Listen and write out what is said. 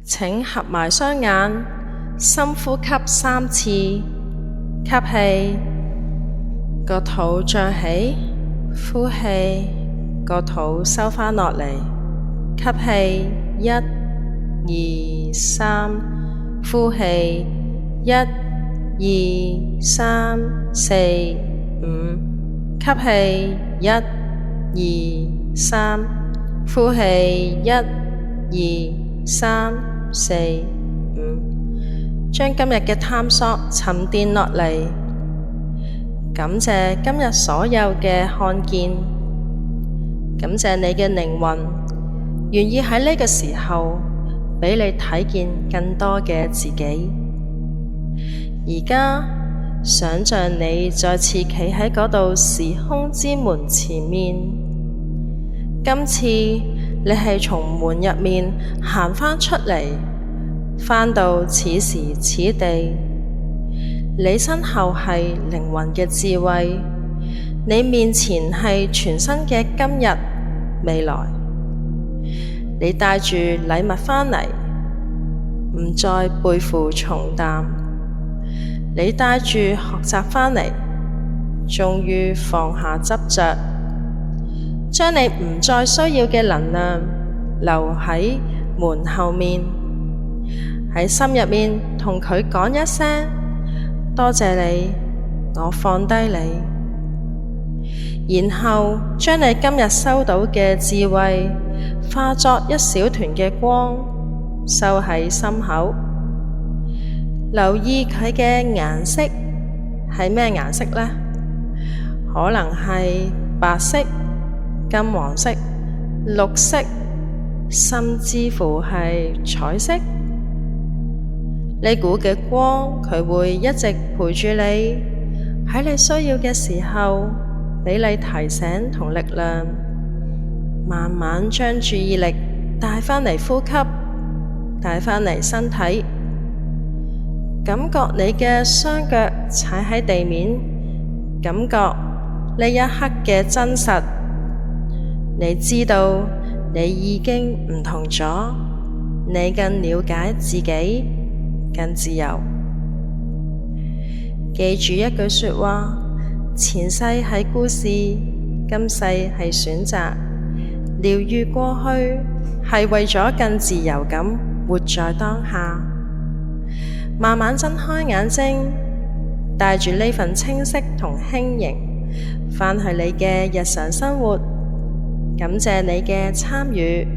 請合埋雙眼，深呼吸3次，吸氣，個肚脹起，呼氣，個肚收返落嚟，吸氣1、2、3，呼氣1、2、3、4、5，吸氣1、2、3，呼氣1、2、3、4、5，將今日嘅探索沉澱落嚟，感謝今日所有嘅看見，感謝你嘅靈魂願意喺呢個時候俾你睇見更多嘅自己。而家想像你再次企喺嗰度時空之門前面，今次你係從門入面行返出嚟，返到此時此地。你身後係靈魂嘅智慧，你面前係全新嘅今日未來。你帶住禮物返嚟，唔再背負重擔。你帶住學習返嚟，終於放下執着，將你唔再需要嘅能量留喺門後面，喺心入面同佢講一聲多謝你，我放低你，然後將你今日收到嘅智慧化作一小團嘅光，收喺心口。留意佢嘅顏色係咩顏色呢？可能係白色、金黃色、綠色，甚至乎係彩色。呢股嘅光，佢會一直陪住你，喺你需要嘅時候俾你提醒同力量，慢慢將注意力帶返嚟呼吸，帶返嚟身體，感覺你嘅雙腳踩喺地面，感覺呢一刻嘅真實。你知道你已經唔同咗，你更了解自己，更自由。記住一句說話：前世係故事，今世係選擇。療癒過去係為咗更自由咁活在當下。慢慢睜開眼睛，帶住呢份清晰同輕盈返去你嘅日常生活。感謝你嘅參與。